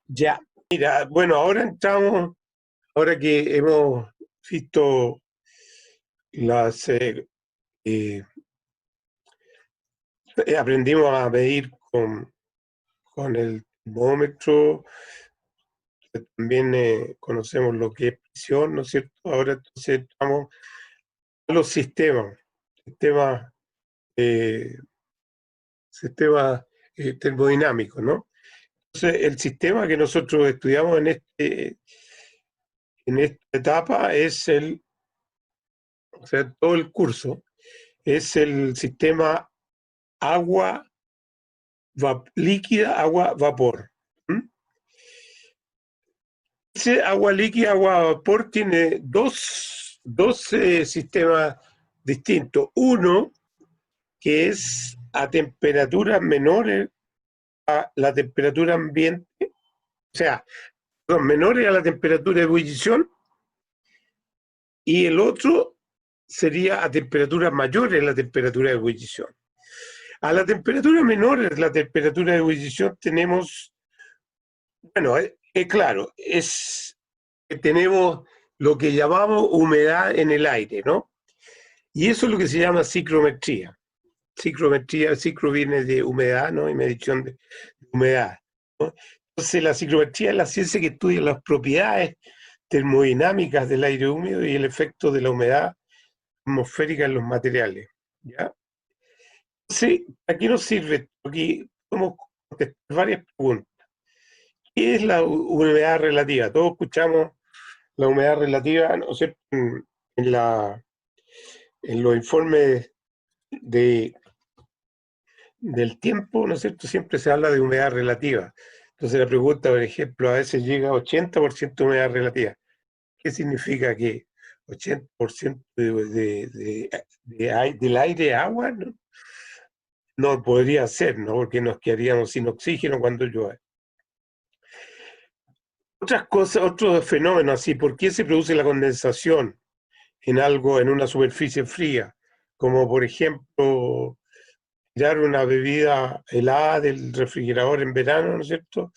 Ya, mira, bueno, ahora que hemos visto las, eh, aprendimos a medir con el termómetro, también conocemos lo que es presión, ¿no es cierto? Ahora entonces estamos a los sistemas, eh, sistemas termodinámicos, ¿no? Entonces, el sistema que nosotros estudiamos en esta etapa o sea, todo el curso, es el sistema agua líquida, agua, vapor. ¿Mm? Ese agua líquida, agua, vapor tiene dos sistemas distintos. Uno que es a temperaturas menores a la temperatura ambiente, o sea, menores a la temperatura de ebullición, y el otro sería a temperaturas mayores a la temperatura de ebullición. A la temperatura menor a la temperatura de ebullición tenemos, bueno, claro, tenemos lo que llamamos humedad en el aire, ¿no? Y eso es lo que se llama ciclometría. Ciclo viene de humedad, ¿no? Y medición de humedad, ¿no? Entonces, la ciclometría es la ciencia que estudia las propiedades termodinámicas del aire húmedo y el efecto de la humedad atmosférica en los materiales, ¿ya? Entonces, ¿a qué nos sirve? Aquí podemos contestar varias preguntas. ¿Qué es la humedad relativa? Todos escuchamos la humedad relativa, ¿no es cierto? En los informes de, del tiempo, ¿no es cierto? Siempre se habla de humedad relativa. Entonces la pregunta, por ejemplo, a veces llega a 80% de humedad relativa. ¿Qué significa que 80% del aire es agua? ¿No? No podría ser, ¿no? Porque nos quedaríamos sin oxígeno cuando llueve. Otras cosas, otros fenómenos así, ¿por qué se produce la condensación en algo, en una superficie fría? Como por ejemplo, tirar una bebida helada del refrigerador en verano, ¿no es cierto?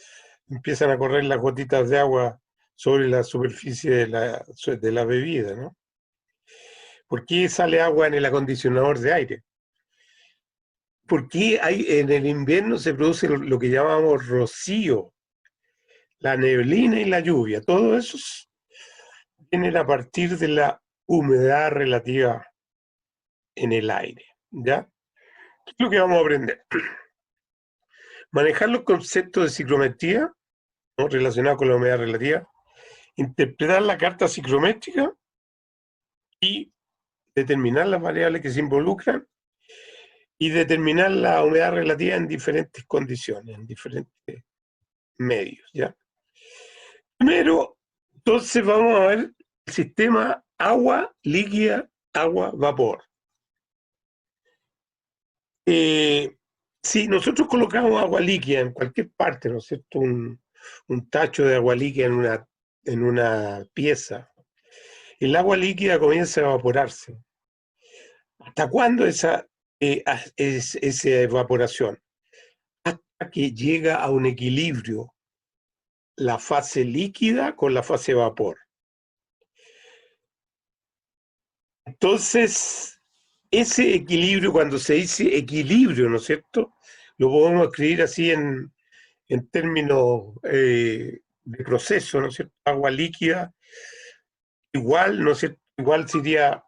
Empiezan a correr las gotitas de agua sobre la superficie de la bebida, ¿no? ¿Por qué sale agua en el acondicionador de aire? ¿Por qué en el invierno se produce lo que llamamos rocío, la neblina y la lluvia? Todo eso viene a partir de la humedad relativa en el aire, ¿ya? ¿Qué es lo que vamos a aprender? Manejar los conceptos de ciclometría, ¿no? Relacionados con la humedad relativa, interpretar la carta ciclométrica y determinar las variables que se involucran y determinar la humedad relativa en diferentes condiciones, en diferentes medios, ¿ya? Primero, entonces vamos a ver el sistema agua líquida, agua, vapor. Si nosotros colocamos agua líquida en cualquier parte, ¿no es cierto? Un tacho de agua líquida en una pieza, el agua líquida comienza a evaporarse. ¿Hasta cuándo esa evaporación? Hasta que llega a un equilibrio la fase líquida con la fase vapor. Entonces, ese equilibrio, cuando se dice equilibrio, ¿no es cierto? Lo podemos escribir así en términos de proceso, ¿no es cierto? Agua líquida, igual, ¿no es cierto? Igual sería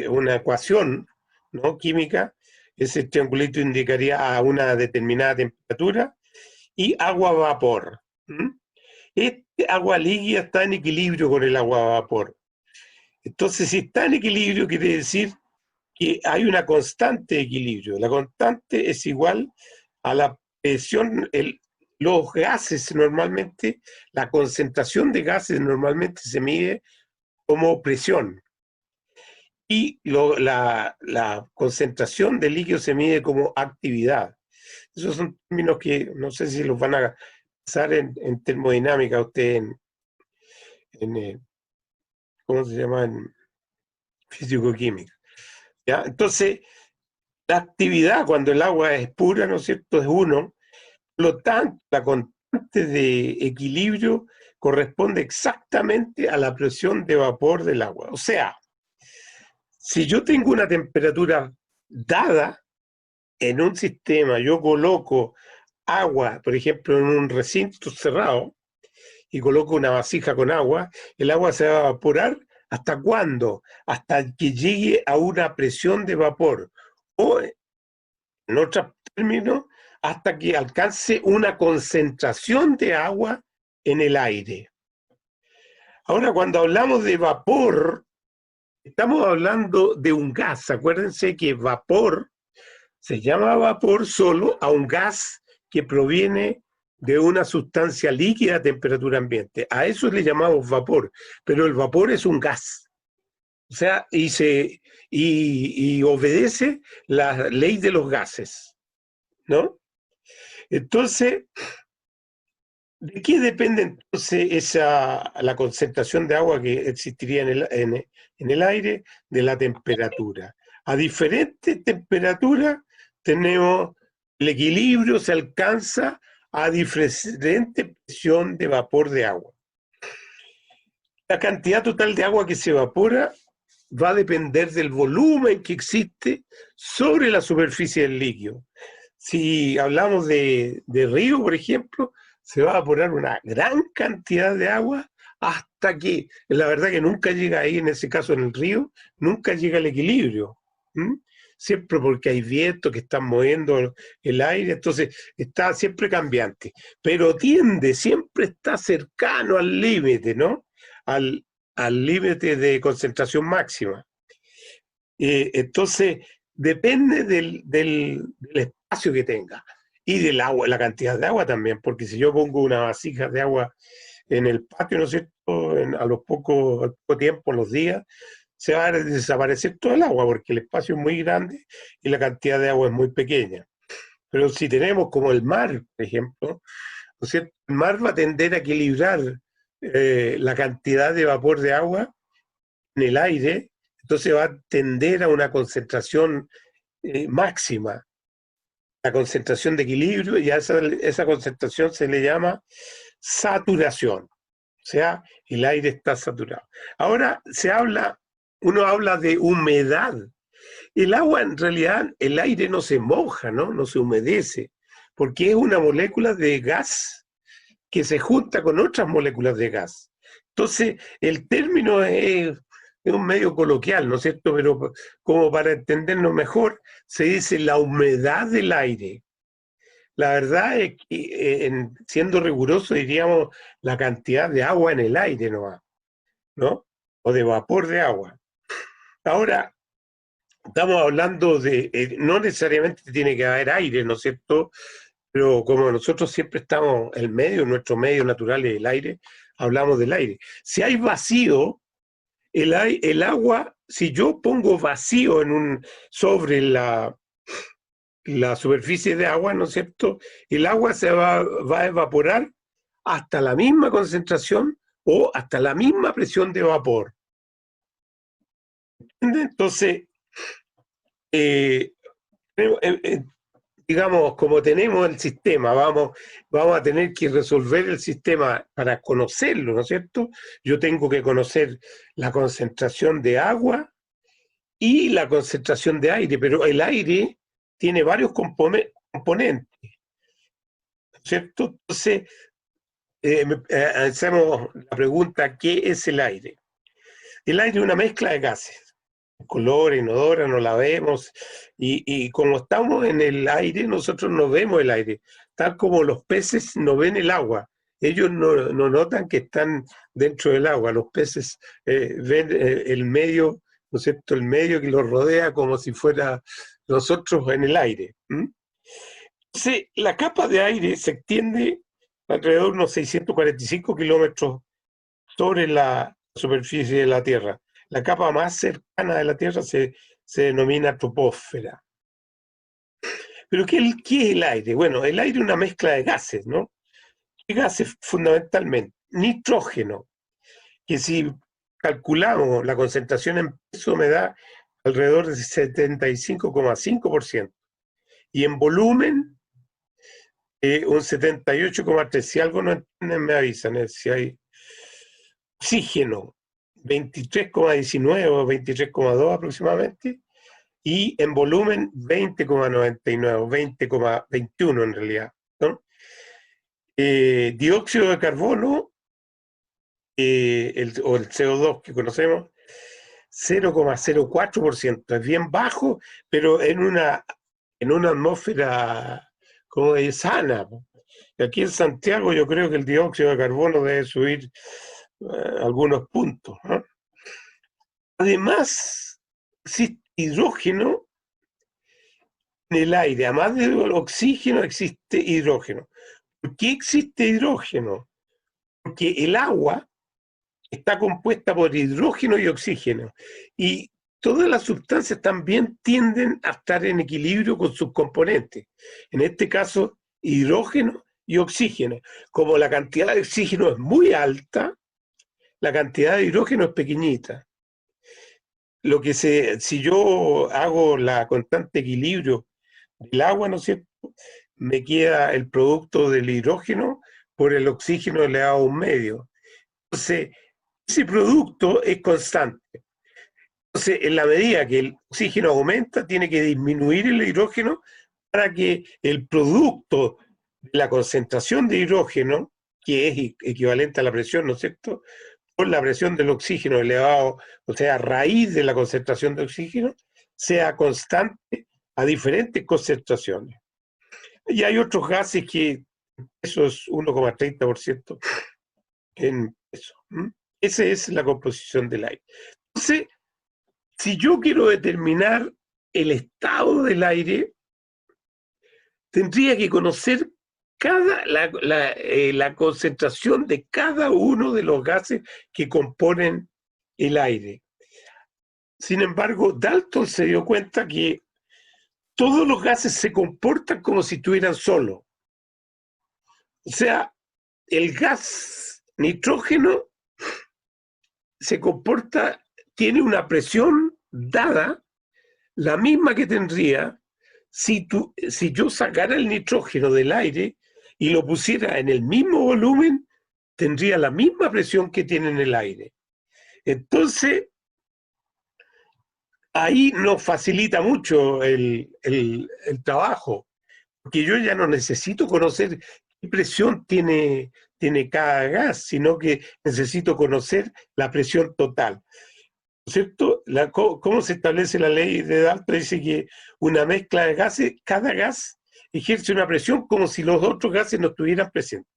una ecuación, ¿no? Química. Ese triangulito indicaría a una determinada temperatura y agua-vapor. Este agua líquida está en equilibrio con el agua-vapor. Entonces, si está en equilibrio, quiere decir que hay una constante de equilibrio. La constante es igual a la presión, los gases normalmente, la concentración de gases normalmente se mide como presión y la concentración de líquido se mide como actividad. Esos son términos que no sé si los van a pasar en termodinámica usted en ¿cómo se llama? En físico-química. ¿Ya? Entonces, la actividad cuando el agua es pura, ¿no es cierto?, es 1, Por lo tanto, la constante de equilibrio corresponde exactamente a la presión de vapor del agua. O sea, si yo tengo una temperatura dada en un sistema, yo coloco agua, por ejemplo, en un recinto cerrado, y coloco una vasija con agua, el agua se va a evaporar. ¿Hasta cuándo? Hasta que llegue a una presión de vapor. O, en otros términos, hasta que alcance una concentración de agua en el aire. Ahora, cuando hablamos de vapor, estamos hablando de un gas. Acuérdense que vapor se llama vapor solo a un gas que proviene de una sustancia líquida a temperatura ambiente. A eso le llamamos vapor, pero el vapor es un gas. O sea, y obedece la ley de los gases, ¿no? Entonces, ¿de qué depende entonces la concentración de agua que existiría en el aire? De la temperatura. A diferentes temperaturas tenemos el equilibrio, se alcanza a diferente presión de vapor de agua. La cantidad total de agua que se evapora va a depender del volumen que existe sobre la superficie del líquido. Si hablamos de río, por ejemplo, se va a evaporar una gran cantidad de agua hasta que, la verdad que nunca llega ahí, en ese caso en el río, nunca llega al equilibrio. ¿Mm? Siempre porque hay vientos que están moviendo el aire, entonces está siempre cambiante, pero siempre está cercano al límite, ¿no? Al límite de concentración máxima. Entonces, depende del espacio que tenga y del agua, la cantidad de agua también, porque si yo pongo una vasija de agua en el patio, ¿no es cierto? A los pocos tiempos, los días, se va a desaparecer todo el agua porque el espacio es muy grande y la cantidad de agua es muy pequeña. Pero si tenemos como el mar, por ejemplo, ¿no es cierto? El mar va a tender a equilibrar la cantidad de vapor de agua en el aire, entonces va a tender a una concentración máxima, la concentración de equilibrio, y a esa concentración se le llama saturación, o sea, el aire está saturado. Ahora uno habla de humedad. El agua, en realidad, el aire no se moja, ¿no? No se humedece, porque es una molécula de gas que se junta con otras moléculas de gas. Entonces, el término es un medio coloquial, ¿no es cierto? Pero como para entendernos mejor, se dice la humedad del aire. La verdad es que, siendo riguroso, diríamos la cantidad de agua en el aire nomás, ¿no? O de vapor de agua. Ahora, estamos hablando no necesariamente tiene que haber aire, ¿no es cierto? Pero como nosotros siempre estamos, nuestro medio natural es el aire, hablamos del aire. Si hay vacío, el agua, si yo pongo vacío sobre la superficie de agua, ¿no es cierto? El agua se va a evaporar hasta la misma concentración o hasta la misma presión de vapor. ¿Entiendes? Entonces, eh, digamos, como tenemos el sistema, vamos a tener que resolver el sistema para conocerlo, ¿no es cierto? Yo tengo que conocer la concentración de agua y la concentración de aire, pero el aire tiene varios componentes, ¿cierto? Entonces, hacemos la pregunta, ¿qué es el aire? El aire es una mezcla de gases, color, inodora, no la vemos, y como estamos en el aire, nosotros no vemos el aire, tal como los peces no ven el agua. Ellos no notan que están dentro del agua, los peces ven el medio, ¿no es cierto?, el medio que los rodea como si fuera nosotros en el aire. Entonces, la capa de aire se extiende alrededor de unos 645 kilómetros sobre la superficie de la Tierra. La capa más cercana de la Tierra se denomina troposfera. ¿Pero qué es el aire? Bueno, el aire es una mezcla de gases, ¿no? ¿Qué gases fundamentalmente? Nitrógeno, que si calculamos la concentración en peso me da alrededor del 75,5%. Y en volumen un 78,3. Si algo no entienden, me avisan. Si hay oxígeno, 23,19 o 23,2 aproximadamente, y en volumen 20,99, 20,21 en realidad, ¿no? Dióxido de carbono, o el CO2 que conocemos, 0,04%. Es bien bajo, pero en una atmósfera como es sana. Aquí en Santiago yo creo que el dióxido de carbono debe subir algunos puntos, ¿no? Además, existe hidrógeno en el aire. Además del oxígeno, existe hidrógeno. ¿Por qué existe hidrógeno? Porque el agua está compuesta por hidrógeno y oxígeno. Y todas las sustancias también tienden a estar en equilibrio con sus componentes. En este caso, hidrógeno y oxígeno. Como la cantidad de oxígeno es muy alta, la cantidad de hidrógeno es pequeñita. Si yo hago la constante equilibrio del agua, ¿no es cierto?, me queda el producto del hidrógeno por el oxígeno elevado a un medio. Entonces, ese producto es constante. Entonces, en la medida que el oxígeno aumenta, tiene que disminuir el hidrógeno para que el producto de la concentración de hidrógeno, que es equivalente a la presión, ¿no es cierto?, por la presión del oxígeno elevado, o sea, a raíz de la concentración de oxígeno, sea constante a diferentes concentraciones. Y hay otros gases que eso es 1,30% en eso. Esa es la composición del aire. Entonces, si yo quiero determinar el estado del aire, tendría que conocer la concentración de cada uno de los gases que componen el aire. Sin embargo, Dalton se dio cuenta que todos los gases se comportan como si estuvieran solos. O sea, el gas nitrógeno se comporta, tiene una presión dada, la misma que tendría si yo sacara el nitrógeno del aire y lo pusiera en el mismo volumen, tendría la misma presión que tiene en el aire. Entonces, ahí nos facilita mucho el trabajo, porque yo ya no necesito conocer qué presión tiene cada gas, sino que necesito conocer la presión total. ¿Cierto? ¿Cómo se establece la ley de Dalton? Dice que una mezcla de gases, cada gas ejerce una presión como si los otros gases no estuvieran presentes.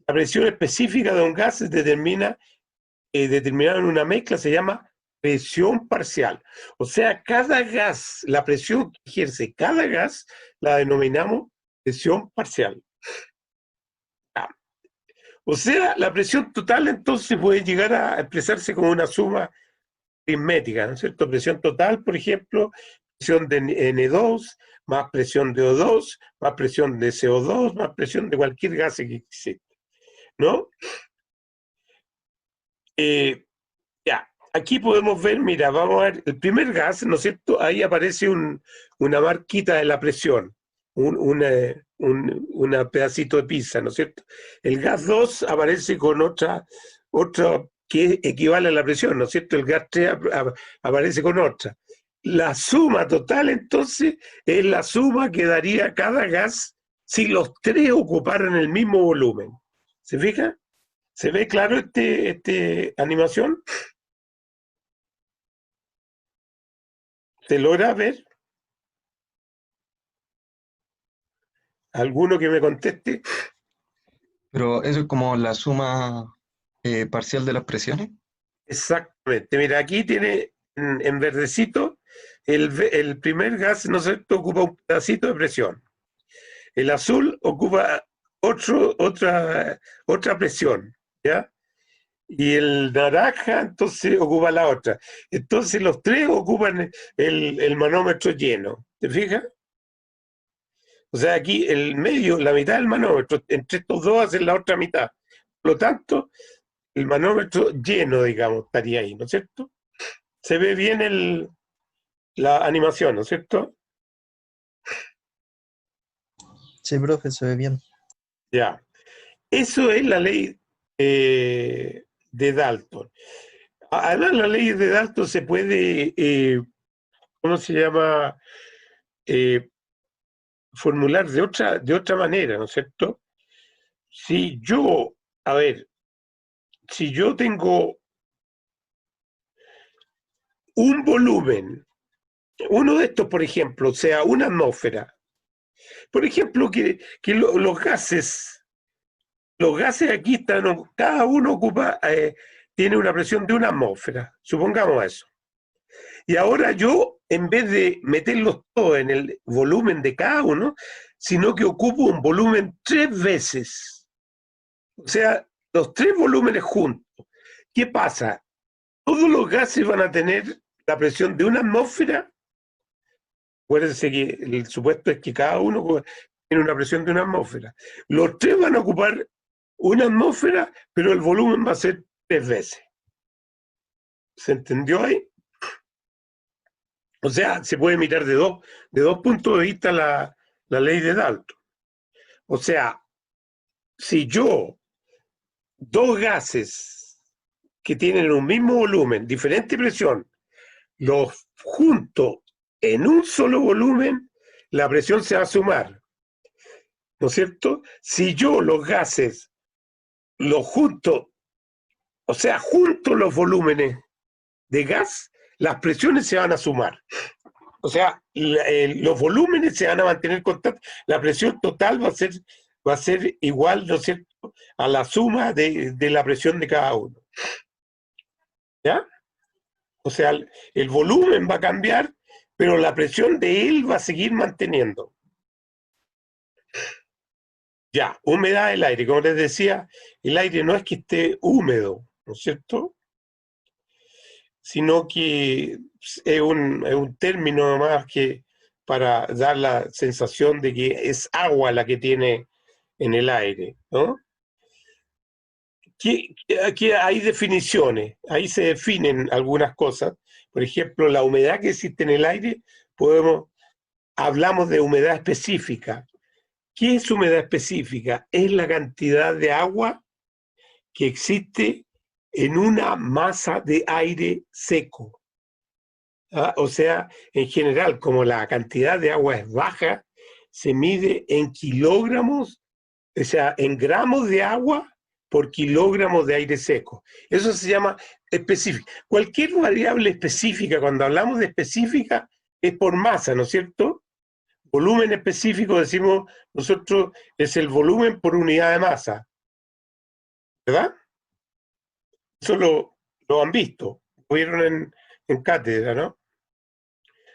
La presión específica de un gas determinada en una mezcla se llama presión parcial. O sea, cada gas, la presión que ejerce cada gas, la denominamos presión parcial. O sea, la presión total entonces puede llegar a expresarse como una suma aritmética, ¿no es cierto? Presión total, por ejemplo, presión de N2, más presión de O2, más presión de CO2, más presión de cualquier gas que existe, ¿no? Ya, aquí podemos ver, mira, vamos a ver, el primer gas, ¿no es cierto? Ahí aparece una marquita de la presión, una pedacito de pizza, ¿no es cierto? El gas 2 aparece con otra que equivale a la presión, ¿no es cierto? El gas 3 aparece con otra. La suma total, entonces, es la suma que daría cada gas si los tres ocuparan el mismo volumen. ¿Se fija? ¿Se ve claro esta animación? ¿Se logra ver? ¿Alguno que me conteste? Pero eso es como la suma parcial de las presiones. Exactamente. Mira, aquí tiene en verdecito el primer gas, ¿no es cierto?, ocupa un pedacito de presión. El azul ocupa otra presión, ¿ya? Y el naranja, entonces, ocupa la otra. Entonces, los tres ocupan el manómetro lleno. ¿Te fijas? O sea, aquí el medio, la mitad del manómetro, entre estos dos hacen la otra mitad. Por lo tanto, el manómetro lleno, digamos, estaría ahí, ¿no es cierto? Se ve bien la animación, ¿no es cierto? Sí, profe, se ve bien. Ya. Eso es la ley de Dalton. Además, la ley de Dalton se puede, ¿cómo se llama? Eh, formular de otra manera, ¿no es cierto? Si yo, a ver, si yo tengo un volumen, uno de estos, por ejemplo, o sea, una atmósfera, por ejemplo, que los gases aquí están, cada uno ocupa, tiene una presión de una atmósfera, supongamos eso. Y ahora yo, en vez de meterlos todos en el volumen de cada uno, sino que ocupo un volumen 3 veces. O sea, los 3 volúmenes juntos. ¿Qué pasa? Todos los gases van a tener la presión de una atmósfera. Acuérdense que el supuesto es que cada uno tiene una presión de una atmósfera. Los 3 van a ocupar una atmósfera, pero el volumen va a ser 3 veces. ¿Se entendió ahí? O sea, se puede mirar de dos puntos de vista la ley de Dalton. O sea, si yo, dos gases que tienen un mismo volumen, diferente presión, los junto en un solo volumen, la presión se va a sumar, ¿no es cierto? Si yo los gases los junto, o sea, junto los volúmenes de gas, las presiones se van a sumar. O sea, los volúmenes se van a mantener constantes, la presión total va a ser igual, ¿no es cierto?, a la suma de la presión de cada uno. ¿Ya? O sea, el volumen va a cambiar, pero la presión de él va a seguir manteniendo. Ya, humedad del aire. Como les decía, el aire no es que esté húmedo, ¿no es cierto?, sino que es un término más que para dar la sensación de que es agua la que tiene en el aire, ¿no? Aquí hay definiciones, ahí se definen algunas cosas. Por ejemplo, la humedad que existe en el aire, hablamos de humedad específica. ¿Qué es humedad específica? Es la cantidad de agua que existe en una masa de aire seco. O sea, en general, como la cantidad de agua es baja, se mide en kilogramos, o sea, en gramos de agua por kilogramos de aire seco. Eso se llama específica. Cualquier variable específica, cuando hablamos de específica, es por masa, ¿no es cierto? Volumen específico, decimos nosotros, es el volumen por unidad de masa, ¿verdad? Eso lo han visto, lo vieron en cátedra, ¿no?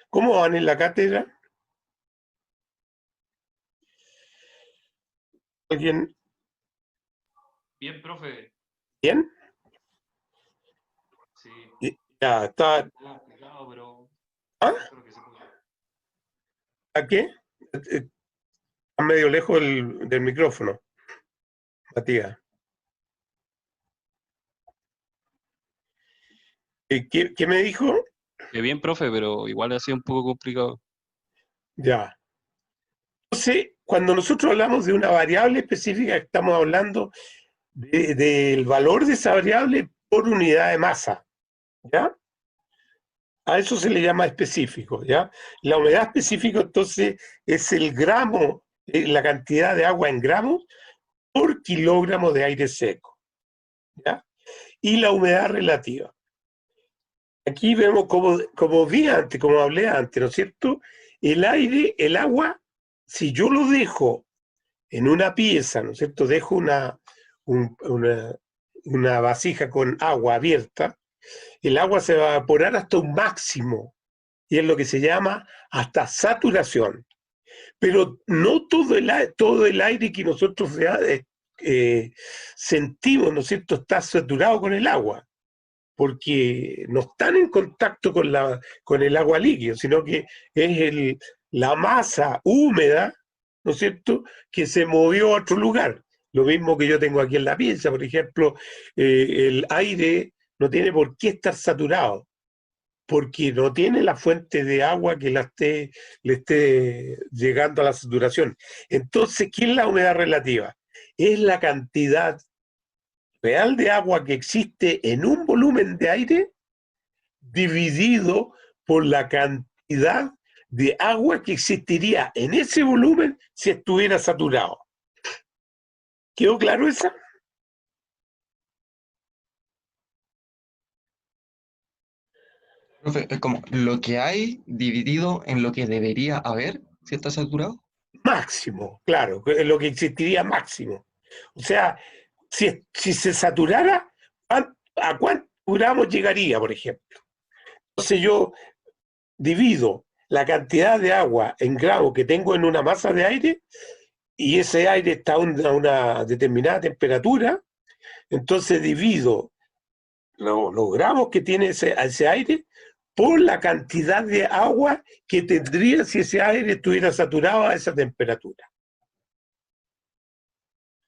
¿Cómo van en la cátedra? ¿Alguien? Bien, profe. ¿Bien? Sí. Ya, está. Está complicado, pero ¿Ah? creo que se puede. ¿A qué? Está medio lejos del micrófono, Matías. ¿Qué me dijo? Que bien, profe, pero igual ha sido un poco complicado. Ya. Entonces, cuando nosotros hablamos de una variable específica, estamos hablando del valor de esa variable por unidad de masa, ¿ya? A eso se le llama específico, ¿ya? La humedad específica, entonces, es el gramo, la cantidad de agua en gramos por kilogramo de aire seco, ¿ya? Y la humedad relativa. Aquí vemos como vi antes, como hablé antes, ¿no es cierto? El aire, el agua, si yo lo dejo en una pieza, ¿no es cierto? Dejo una vasija con agua abierta, el agua se va a evaporar hasta un máximo, y es lo que se llama hasta saturación. Pero no todo el aire que nosotros sentimos, ¿no es cierto?, está saturado con el agua, porque no están en contacto con el agua líquida, sino que es la masa húmeda, ¿no es cierto?, que se movió a otro lugar. Lo mismo que yo tengo aquí en la pieza, por ejemplo, el aire no tiene por qué estar saturado, porque no tiene la fuente de agua que le esté llegando a la saturación. Entonces, ¿qué es la humedad relativa? Es la cantidad real de agua que existe en un volumen de aire dividido por la cantidad de agua que existiría en ese volumen si estuviera saturado. ¿Quedó claro eso? Profe, es como lo que hay dividido en lo que debería haber, si está saturado. Máximo, claro, es lo que existiría máximo. O sea, si se saturara, ¿a cuántos gramos llegaría, por ejemplo? Entonces yo divido la cantidad de agua en gramos que tengo en una masa de aire y ese aire está a una determinada temperatura, entonces divido los gramos que tiene ese aire por la cantidad de agua que tendría si ese aire estuviera saturado a esa temperatura.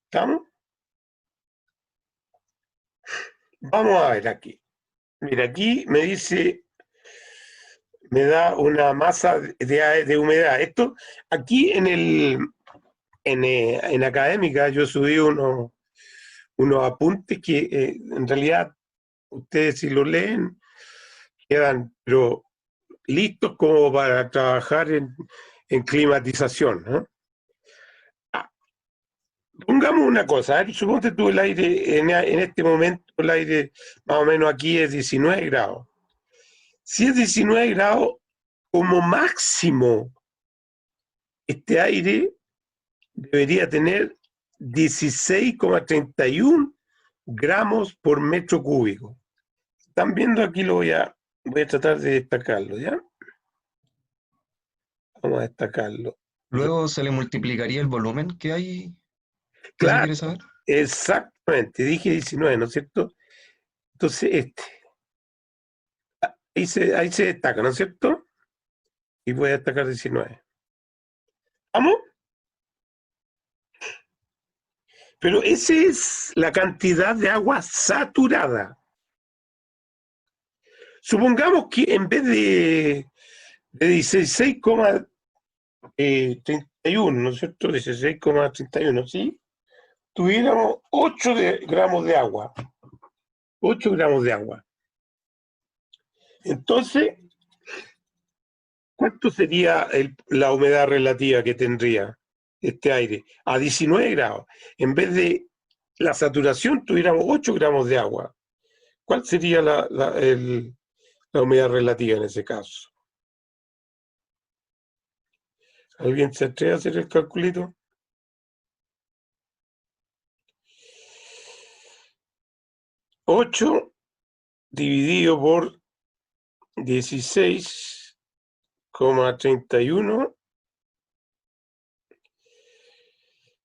¿Estamos? Vamos a ver aquí. Mira, aquí me dice, me da una masa de humedad. Esto, aquí en académica, yo subí unos apuntes que en realidad ustedes si lo leen quedan pero listos como para trabajar en climatización, ¿no? Pongamos una cosa, a ver, suponte tú el aire, en este momento el aire más o menos aquí es 19 grados. Si es 19 grados, como máximo, este aire debería tener 16,31 gramos por metro cúbico. ¿Están viendo? Aquí voy a tratar de destacarlo, ¿ya? Vamos a destacarlo. Luego se le multiplicaría el volumen que hay, que se Claro, quiere saber. exactamente, dije 19, ¿no es cierto? Entonces, ahí se destaca, ¿no es cierto? Y voy a destacar 19. ¿Vamos? Pero esa es la cantidad de agua saturada. Supongamos que en vez de 16,31, ¿no es cierto? 16,31, ¿sí? Tuviéramos 8 gramos de agua. 8 gramos de agua. Entonces, ¿cuánto sería la humedad relativa que tendría este aire? A 19 grados. En vez de la saturación, tuviéramos 8 gramos de agua. ¿Cuál sería la humedad relativa en ese caso? ¿Alguien se atreve a hacer el calculito? 8 dividido por 16,31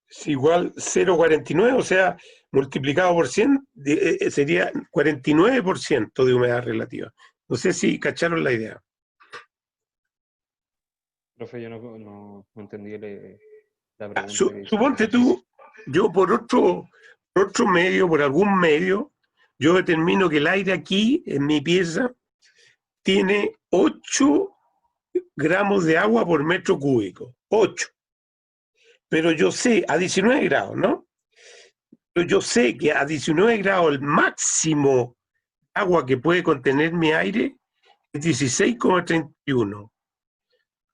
es igual 0,49, o sea, multiplicado por 100 sería 49% de humedad relativa. No sé si cacharon la idea. Profe, yo no entendí la pregunta que hizo. Suponte tú, yo por otro medio, por algún medio, yo determino que el aire aquí, en mi pieza, tiene 8 gramos de agua por metro cúbico. 8. Pero yo sé, a 19 grados, ¿no? Pero yo sé que a 19 grados el máximo agua que puede contener mi aire es 16,31.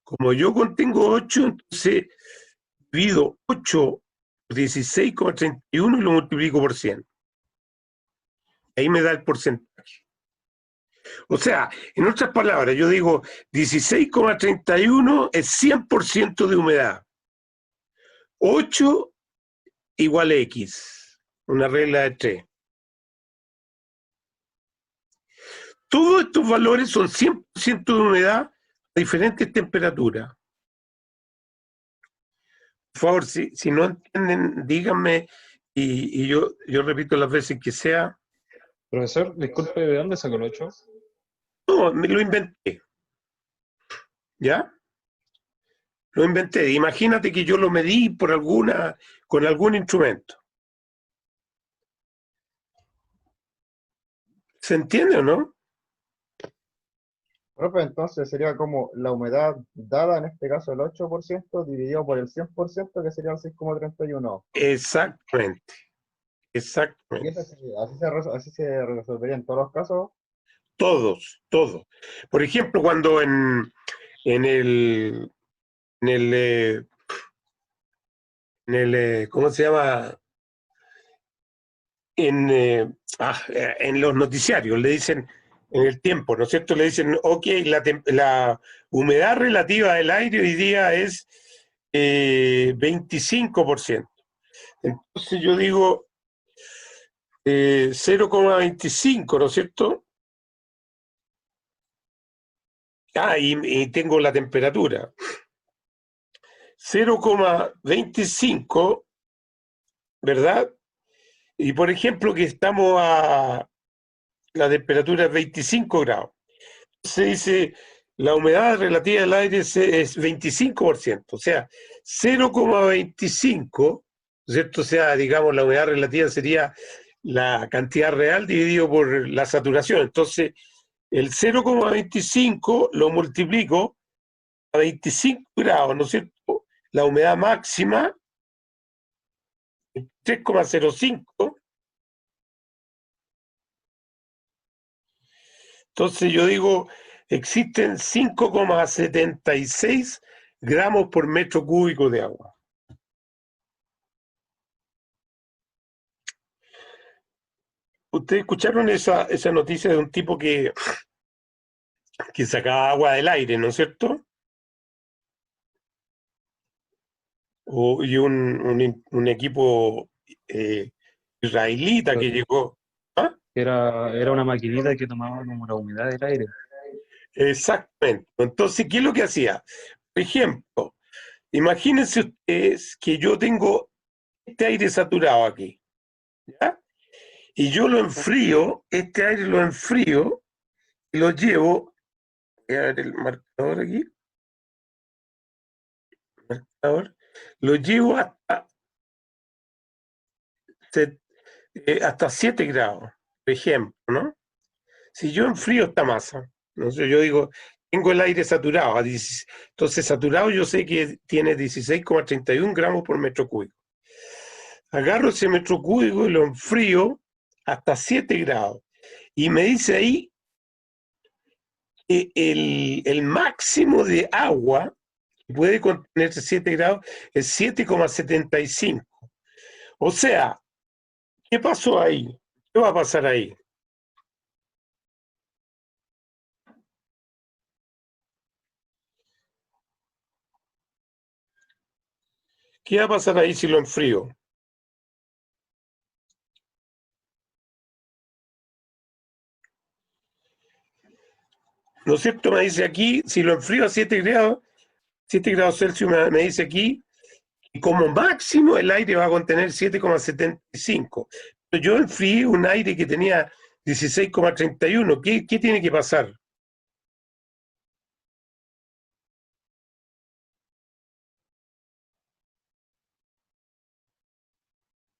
Como yo contengo 8, entonces divido 8 por 16,31 y lo multiplico por 100. Ahí me da el porcentaje. O sea, en otras palabras, yo digo 16,31 es 100% de humedad. 8 igual a X, una regla de 3. Todos estos valores son 100% de humedad a diferentes temperaturas. Por favor, si no entienden, díganme y yo repito las veces que sea. Profesor, disculpe, ¿de dónde sacó el 8? No, me lo inventé. ¿Ya? Lo inventé. Imagínate que yo lo medí con algún instrumento. ¿Se entiende o no? Profe, entonces sería como la humedad dada, en este caso el 8%, dividido por el 100%, que sería el 6,31. Exactamente, Y exactamente. eso así se resolvería en todos los casos. Todos, todos. Por ejemplo, cuando en el, en el, ¿cómo se llama? En los noticiarios le dicen, en el tiempo, ¿no es cierto? Le dicen, ok, la humedad relativa del aire hoy día es 25%. Entonces yo digo 0,25, ¿no es cierto? Y tengo la temperatura. 0,25, ¿verdad? Y por ejemplo que estamos la temperatura es 25 grados. Se dice, la humedad relativa del aire es 25%, o sea, 0,25, ¿cierto? O sea, digamos, la humedad relativa sería la cantidad real dividido por la saturación. Entonces, el 0,25 lo multiplico a 25 grados, ¿no es cierto? La humedad máxima, 3,05. Entonces yo digo, existen 5,76 gramos por metro cúbico de agua. Ustedes escucharon esa noticia de un tipo que sacaba agua del aire, ¿no es cierto? Y un equipo israelita que llegó. ¿Ah? Era una maquinita que tomaba como la humedad del aire. Exactamente. Entonces, ¿qué es lo que hacía? Por ejemplo, imagínense ustedes que yo tengo este aire saturado aquí, ¿ya? Y yo lo enfrío, este aire lo enfrío y lo llevo, voy a ver el marcador aquí, marcador, lo llevo hasta 7 grados, por ejemplo, ¿no? Si yo enfrío esta masa, entonces yo digo, tengo el aire saturado, entonces saturado yo sé que tiene 16,31 gramos por metro cúbico. Agarro ese metro cúbico y lo enfrío hasta 7 grados. Y me dice ahí que el máximo de agua que puede contener 7 grados es 7,75. O sea, ¿qué pasó ahí? ¿Qué va a pasar ahí? ¿Qué va a pasar ahí si lo enfrío? ¿No es cierto? Me dice aquí, si lo enfrío a 7 grados Celsius, me dice aquí, y como máximo el aire va a contener 7,75. Pero yo enfrié un aire que tenía 16,31. ¿Qué tiene que pasar?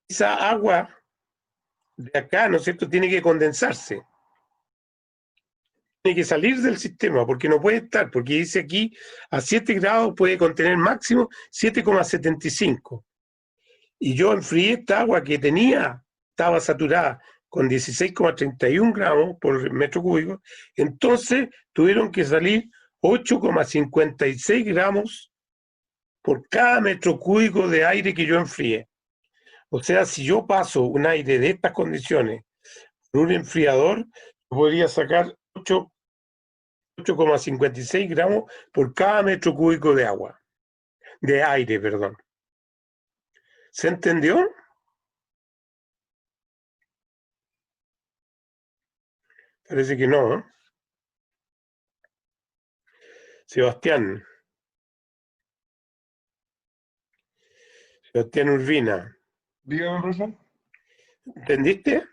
Esa agua de acá, ¿no es cierto?, tiene que condensarse. Tiene que salir del sistema, porque no puede estar, porque dice aquí, a 7 grados puede contener máximo 7,75. Y yo enfrié esta agua que estaba saturada con 16,31 gramos por metro cúbico, entonces tuvieron que salir 8,56 gramos por cada metro cúbico de aire que yo enfrié. O sea, si yo paso un aire de estas condiciones por un enfriador, podría sacar 8,56 gramos por cada metro cúbico de agua, de aire, perdón. ¿Se entendió? Parece que no, ¿eh? Sebastián Urbina, Dígame, profe. ¿entendiste?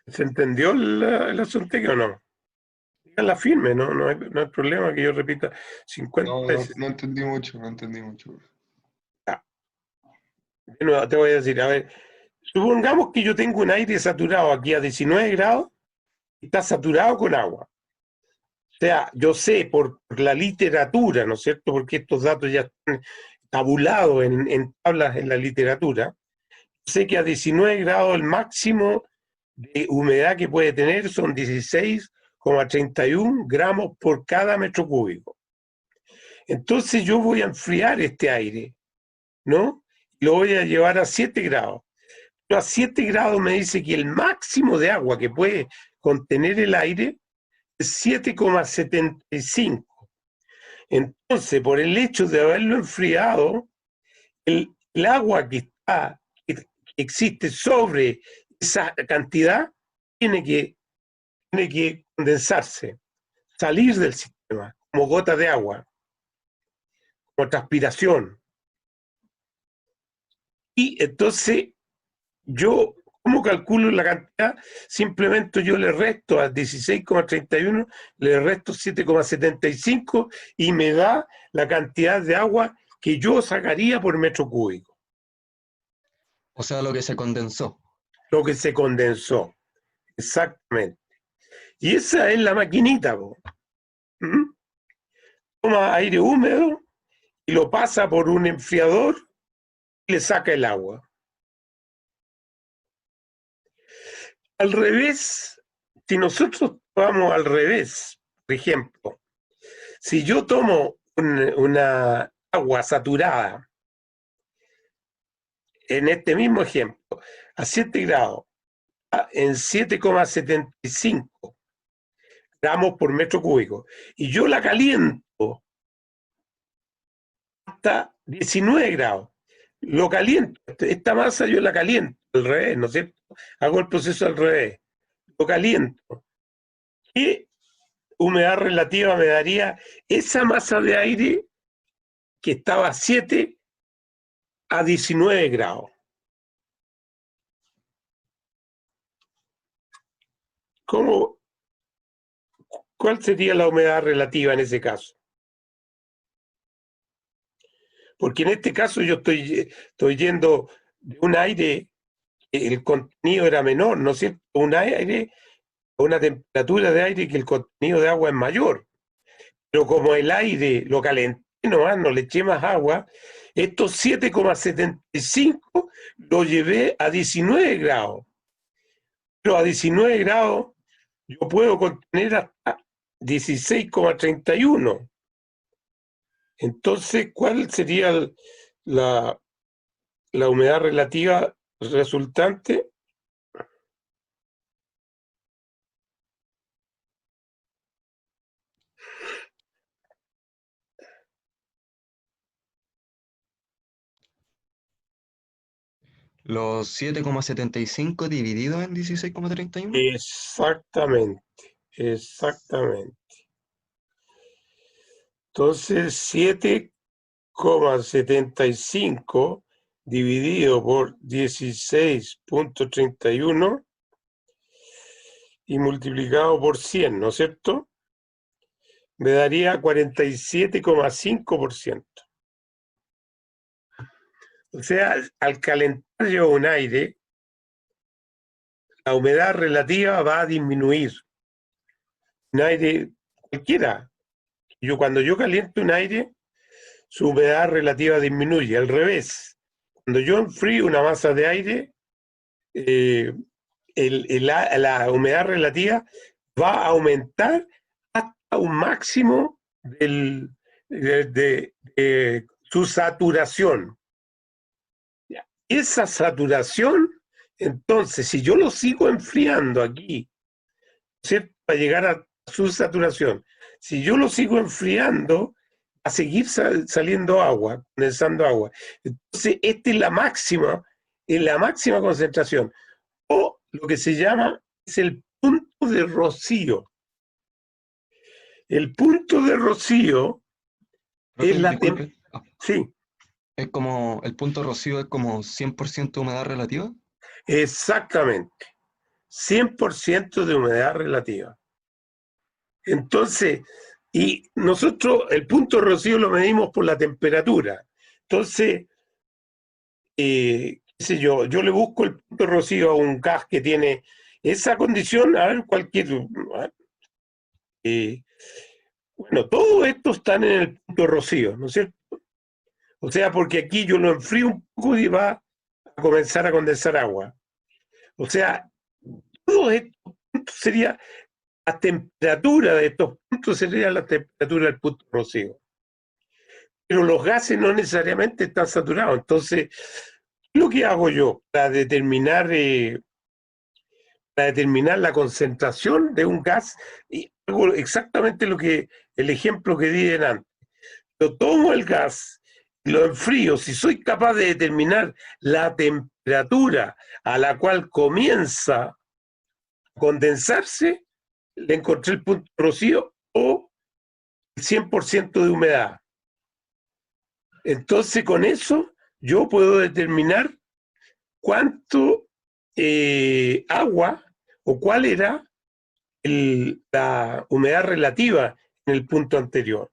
¿Se entendió el asunto o no? Díganla firme, no hay problema que yo repita 50 No, veces. no entendí mucho, no entendí mucho. Ah, de nuevo, te voy a decir, a ver, supongamos que yo tengo un aire saturado aquí a 19 grados, está saturado con agua. O sea, yo sé por la literatura, ¿no es cierto? Porque estos datos ya están tabulados en tablas en la literatura. Sé que a 19 grados el máximo de humedad que puede tener son 16,31 gramos por cada metro cúbico. Entonces yo voy a enfriar este aire, ¿no? Lo voy a llevar a 7 grados. Pero a 7 grados me dice que el máximo de agua que puede contener el aire es 7,75. Entonces, por el hecho de haberlo enfriado, el agua que existe sobre esa cantidad tiene que condensarse, salir del sistema como gota de agua, como transpiración. Y entonces yo, ¿cómo calculo la cantidad? Simplemente yo le resto a 16,31, le resto 7,75 y me da la cantidad de agua que yo sacaría por metro cúbico. O sea, lo que se condensó. Lo que se condensó, exactamente. Y esa es la maquinita, po. ¿Mm? Toma aire húmedo y lo pasa por un enfriador y le saca el agua. Al revés, si nosotros vamos al revés, por ejemplo, si yo tomo una agua saturada, en este mismo ejemplo, a 7 grados, en 7,75 gramos por metro cúbico, y yo la caliento hasta 19 grados, lo caliento, esta masa yo la caliento al revés, ¿no es cierto? Hago el proceso al revés, lo caliento. ¿Qué humedad relativa me daría esa masa de aire que estaba a 7 a 19 grados? ¿Cuál sería la humedad relativa en ese caso? Porque en este caso yo estoy yendo de un aire, el contenido era menor, ¿no es cierto? Un aire, una temperatura de aire que el contenido de agua es mayor. Pero como el aire lo calenté nomás, no le eché más agua, estos 7,75 lo llevé a 19 grados. Pero a 19 grados yo puedo contener hasta 16,31. Entonces, ¿cuál sería la humedad relativa resultante? Los 7,75 dividido en 16,31. Exactamente, exactamente. Entonces, 7,75 dividido por 16,31 y multiplicado por 100, ¿no es cierto? Me daría 47,5%. O sea, al calentar yo un aire, la humedad relativa va a disminuir. Un aire cualquiera. Cuando yo caliento un aire, su humedad relativa disminuye. Al revés, cuando yo enfrío una masa de aire, la humedad relativa va a aumentar hasta un máximo de su saturación. Esa saturación, entonces, si yo lo sigo enfriando aquí, ¿cierto? Para llegar a su saturación, si yo lo sigo enfriando, a seguir saliendo agua, condensando agua. Entonces, esta es la máxima concentración. O lo que se llama es el punto de rocío. El punto de rocío Profe, es la disculpe. sí, Es como, el punto rocío es como 100% humedad relativa. exactamente. 100% de humedad relativa. Entonces, y nosotros el punto de rocío lo medimos por la temperatura. Entonces, ¿qué qué sé yo le busco el punto de rocío a un gas que tiene esa condición, a ver, bueno, todo esto está en el punto de rocío, ¿no es cierto? O sea, porque aquí yo lo enfrío un poco y va a comenzar a condensar agua. O sea, todo esto sería la temperatura de estos puntos, sería la temperatura del punto de rocío. Pero los gases no necesariamente están saturados. Entonces, lo que hago yo para determinar la concentración de un gas, y hago exactamente el ejemplo que di antes. Yo tomo el gas, lo enfrío, si soy capaz de determinar la temperatura a la cual comienza a condensarse, le encontré el punto de rocío o el 100% de humedad. Entonces, con eso yo puedo determinar cuánto agua o cuál era la humedad relativa en el punto anterior.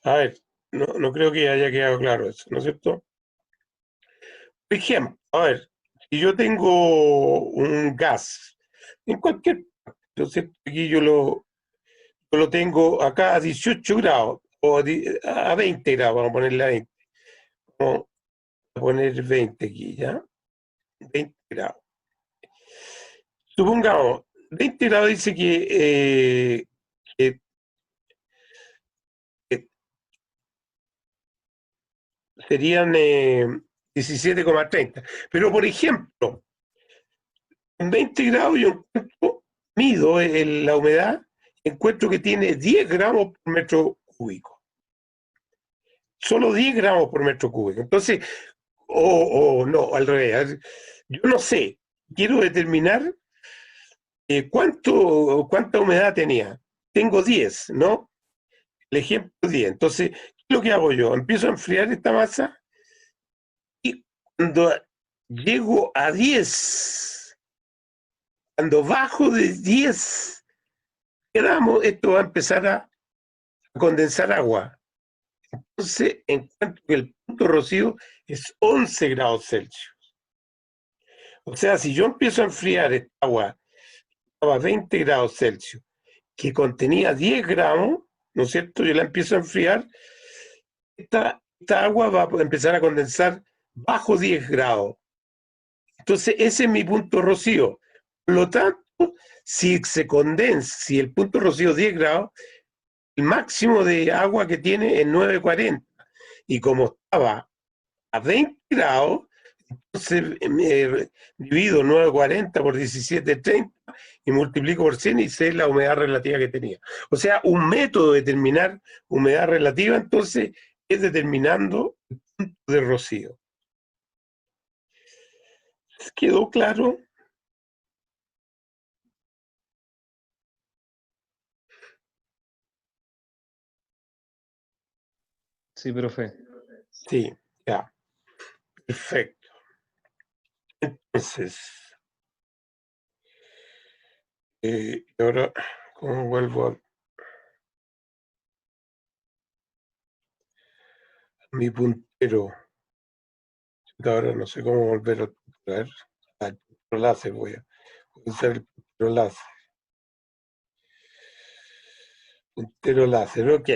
A ver, no creo que haya quedado claro eso, ¿no es cierto? Por ejemplo, a ver, si yo tengo un gas en cualquier parte, ¿no es cierto? Aquí yo lo tengo acá a 18 grados o a 20 grados, vamos a ponerle a 20. Vamos a poner 20 aquí, ¿ya? 20 grados. Supongamos, 20 grados dice que serían 17,30. Pero, por ejemplo, en 20 grados yo mido la humedad, encuentro que tiene 10 gramos por metro cúbico. Solo 10 gramos por metro cúbico. Entonces, no, al revés. Yo no sé, quiero determinar cuánta humedad tenía. Tengo 10, ¿no? El ejemplo 10. Entonces, ¿qué es lo que hago yo? Empiezo a enfriar esta masa y cuando llego a 10, cuando bajo de 10 gramos, esto va a empezar a condensar agua. Entonces, encuentro que el punto rocío es 11 grados Celsius. O sea, si yo empiezo a enfriar esta agua, estaba a 20 grados Celsius, que contenía 10 gramos, ¿no es cierto? Yo la empiezo a enfriar, esta agua va a empezar a condensar bajo 10 grados. Entonces, ese es mi punto rocío. Por lo tanto, si se condensa, si el punto rocío es 10 grados, el máximo de agua que tiene es 940. Y como estaba a 20 grados, entonces divido 940 por 1730 y multiplico por 100 y sé la humedad relativa que tenía. O sea, un método de determinar humedad relativa, entonces, es determinando el punto de rocío. ¿Quedó claro? Sí, profe. Sí, ya. Perfecto. Entonces, ahora, ¿cómo vuelvo a mi puntero? Ahora no sé cómo volver a ver. El puntero láser voy a usar el puntero láser. Puntero láser, ok.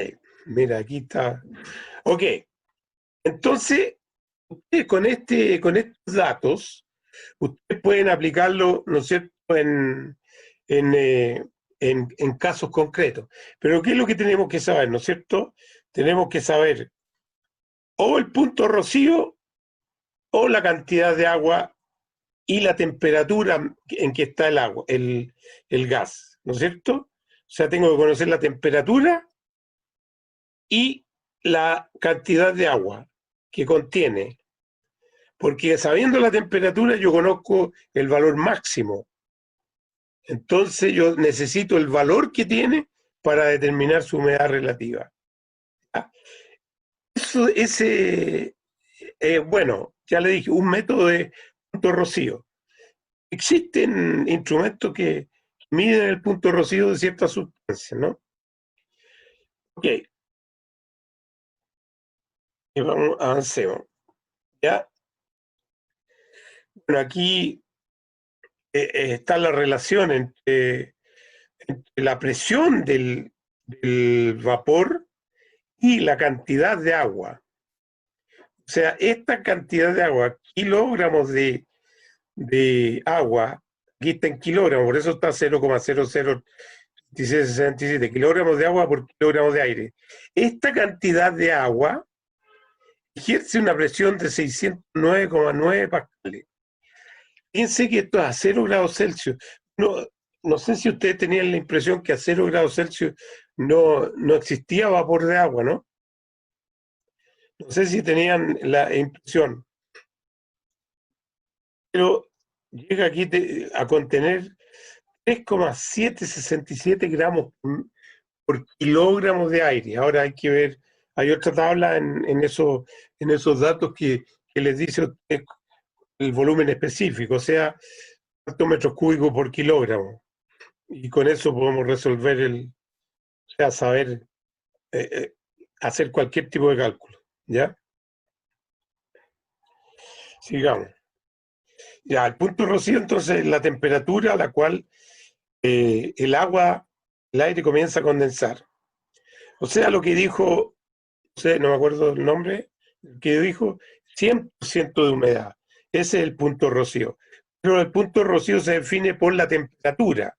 Mira, aquí está. Ok. Entonces, ustedes con estos datos, ustedes pueden aplicarlo, ¿no es cierto?, en, eh, en casos concretos. Pero ¿qué es lo que tenemos que saber, ¿no es cierto? Tenemos que saber o el punto rocío o la cantidad de agua y la temperatura en que está el agua, el gas, ¿no es cierto? O sea, tengo que conocer la temperatura y la cantidad de agua que contiene, porque sabiendo la temperatura yo conozco el valor máximo. Entonces yo necesito el valor que tiene para determinar su humedad relativa. Eso, bueno, ya le dije, un método de punto rocío. Existen instrumentos que miden el punto rocío de ciertas sustancias, ¿no? Ok, y vamos, avancemos. Ya, Bueno, aquí está la relación entre la presión del vapor y la cantidad de agua. O sea, esta cantidad de agua, kilogramos de agua, aquí está en kilogramos, por eso está 0,001667 kilogramos de agua por kilogramo de aire. Esta cantidad de agua ejerce una presión de 609,9 pascales. Piense que esto es a 0 grados Celsius. No sé si ustedes tenían la impresión que a 0 grados Celsius no existía vapor de agua, ¿no? No sé si tenían la impresión. Pero llega aquí a contener 3,767 gramos por kilogramo de aire. Ahora hay que ver, hay otra tabla en esos datos que les dice el volumen específico, o sea, cuántos metros cúbicos por kilogramo. Y con eso podemos resolver o sea, saber hacer cualquier tipo de cálculo. ¿Ya? Sigamos. Ya, el punto rocío, entonces, la temperatura a la cual el aire comienza a condensar. O sea, lo que dijo, no me acuerdo el nombre, que dijo 100% de humedad. Ese es el punto rocío. Pero el punto rocío se define por la temperatura.